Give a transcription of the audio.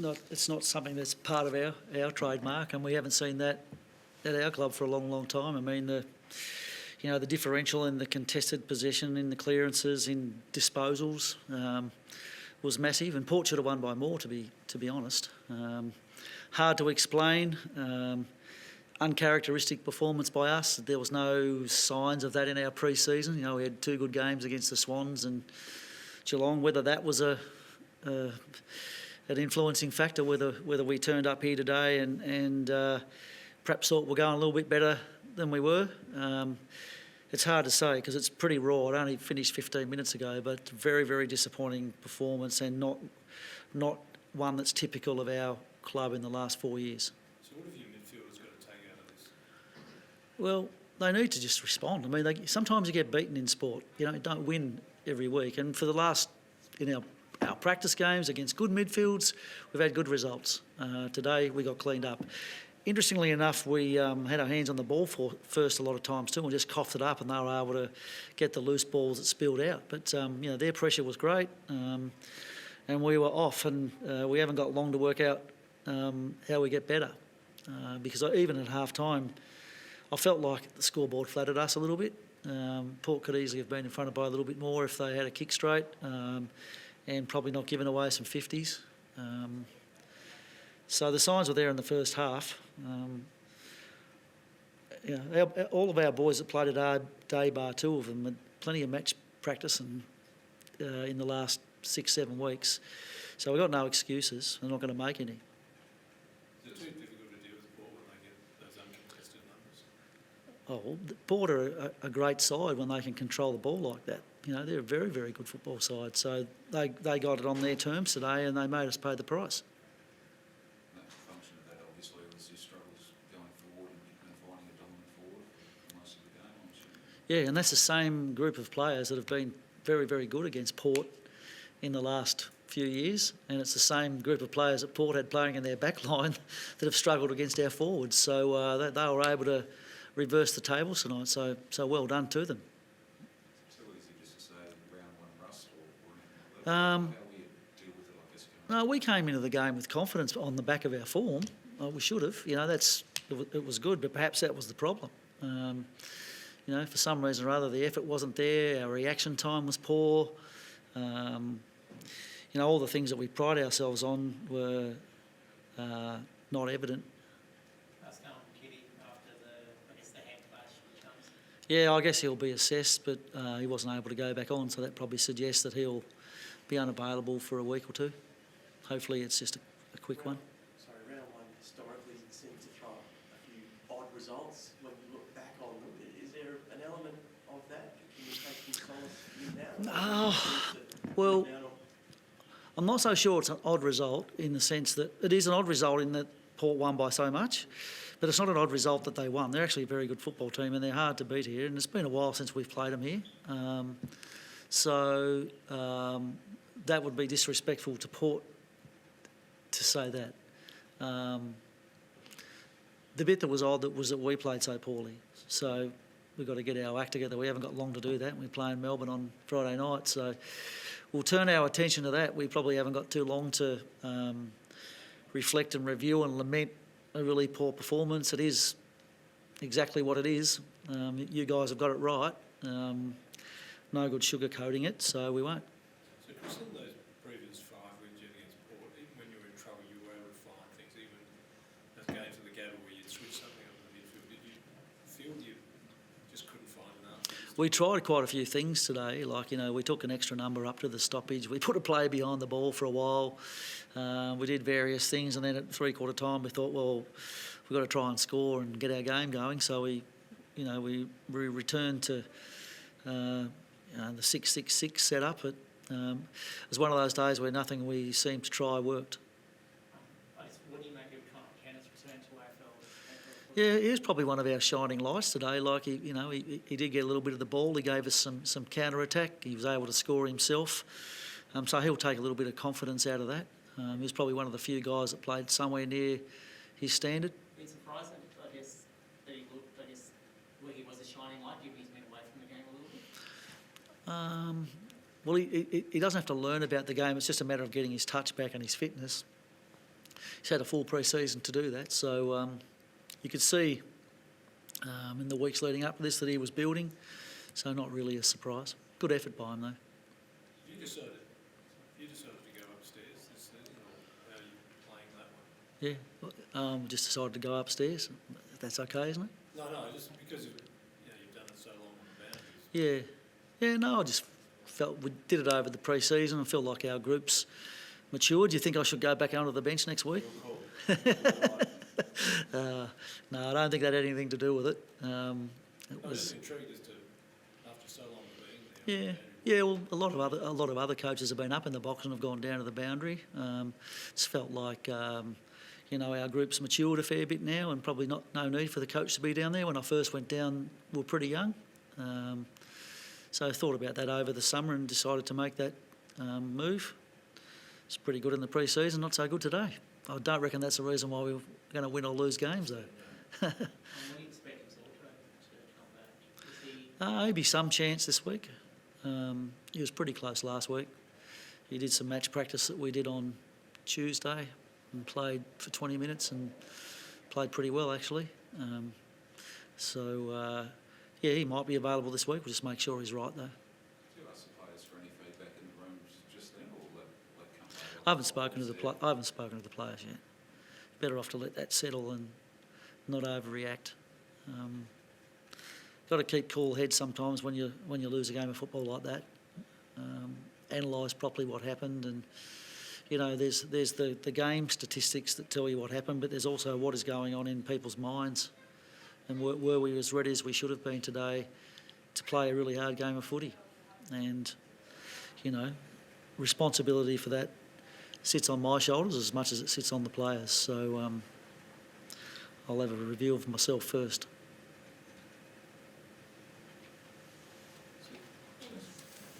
it's not something that's part of our trademark, and we haven't seen that at our club for a long time. I mean, the differential in the contested possession, in the clearances, in disposals was massive, and Port should have won by more, to be honest. Hard to explain. Uncharacteristic performance by us. There was no signs of that in our pre-season. We had 2 good games against the Swans and Geelong. Whether that was an influencing factor, whether we turned up here today and perhaps thought we're going a little bit better than we were, it's hard to say because it's pretty raw. It only finished 15 minutes ago, but very, very disappointing performance, and not one that's typical of our club in the last 4 years. So what have your midfielders got to take out of this? Well, they need to just respond. I mean, sometimes you get beaten in sport. You don't win every week. And for the last, in our practice games against good midfields, we've had good results. Today we got cleaned up. Interestingly enough, we had our hands on the ball first a lot of times too, and just coughed it up, and they were able to get the loose balls that spilled out. But their pressure was great, and we were off, and we haven't got long to work out how we get better. Because even at half time, I felt like the scoreboard flattered us a little bit. Port could easily have been in front of by a little bit more if they had a kick straight, and probably not given away some 50s. So the signs were there in the first half. All of our boys that played today, bar 2 of them, had plenty of match practice and in the last 6-7 weeks. So we've got no excuses. We're not going to make any. Is it too difficult to deal with Port when they get those uncontested numbers? Oh, well, Port are a great side when they can control the ball like that. They're a very, very good football side. So they got it on their terms today, and they made us pay the price. A function of that obviously was your struggles going forward and finding a dominant forward for most of the game, I'm assuming. Yeah, and that's the same group of players that have been very, very good against Port in the last few years, and it's the same group of players that Port had playing in their back line that have struggled against our forwards. So they were able to reverse the tables tonight, so well done to them. It's too easy just to say round 1 rust or anything like that. How will you deal with it, I guess? No, we came into the game with confidence on the back of our form. We should have. It was good, but perhaps that was the problem. For some reason or other, the effort wasn't there. Our reaction time was poor. All the things that we pride ourselves on were not evident. Yeah, I guess he'll be assessed, but he wasn't able to go back on, so that probably suggests that he'll be unavailable for a week or 2. Hopefully it's just a quick one. Sorry, round 1 historically seems to throw a few odd results when you look back on them. Is there an element of that? Can you take some solace in now? Well, I'm not so sure it's an odd result in the sense that it is an odd result in that Port won by so much. But it's not an odd result that they won. They're actually a very good football team, and they're hard to beat here. And it's been a while since we've played them here. That would be disrespectful to Port to say that. The bit that was odd was that we played so poorly. So we've got to get our act together. We haven't got long to do that. We're playing Melbourne on Friday night. So we'll turn our attention to that. We probably haven't got too long to reflect and review and lament a really poor performance. It is exactly what it is. You guys have got it right. No good sugarcoating it, so we won't. So Chris, in those previous 5 wins you had against Port, even when you were in trouble, you were able to find things, even those games at the Gabba where you'd switch something up in the midfield. Did you feel you just couldn't find enough? We tried quite a few things today, we took an extra number up to the stoppage. We put a player behind the ball for a while. We did various things, and then at 3/4 time we thought, well, we've got to try and score and get our game going. So we returned to the 6-6-6 setup. It was one of those days where nothing we seemed to try worked. What do you make of Canna's return to AFL? Yeah, he was probably one of our shining lights today. He did get a little bit of the ball. He gave us some counter attack. He was able to score himself. So he'll take a little bit of confidence out of that. He was probably one of the few guys that played somewhere near his standard. It's surprising, I guess, that he looked, where he was a shining light, given he's been away from the game a little bit. Well, he doesn't have to learn about the game. It's just a matter of getting his touch back and his fitness. he's had a full pre-season to do that. So you could see in the weeks leading up to this that he was building. So not really a surprise. Good effort by him though. You decided to go upstairs this season, or how are you playing that one? Yeah, just decided to go upstairs. That's okay, isn't it? No, just because you've done it so long on the boundaries. Yeah, no, I just felt we did it over the pre-season. I felt like our group's matured. Do you think I should go back onto the bench next week? No, I don't think that had anything to do with it. I'm just intrigued as to, after so long of being there. Yeah. Well, a lot of other coaches have been up in the box and have gone down to the boundary. It's felt like our group's matured a fair bit now, and probably no need for the coach to be down there. When I first went down, we were pretty young. So I thought about that over the summer and decided to make that move. It's pretty good in the pre-season, not so good today. I don't reckon that's the reason why we're going to win or lose games, though. When are you expecting Zorko to come back? Maybe some chance this week. He was pretty close last week. He did some match practice that we did on Tuesday and played for 20 minutes and played pretty well, actually. He might be available this week. We'll just make sure he's right, though. Do you ask the players for any feedback in the room just then, or let come later? I haven't spoken to the players yet. Better off to let that settle and not overreact. Got to keep cool head sometimes when you lose a game of football like that. Analyse properly what happened, and there's the game statistics that tell you what happened, but there's also what is going on in people's minds, and were we as ready as we should have been today to play a really hard game of footy, and responsibility for that sits on my shoulders as much as it sits on the players. So I'll have a review of myself first.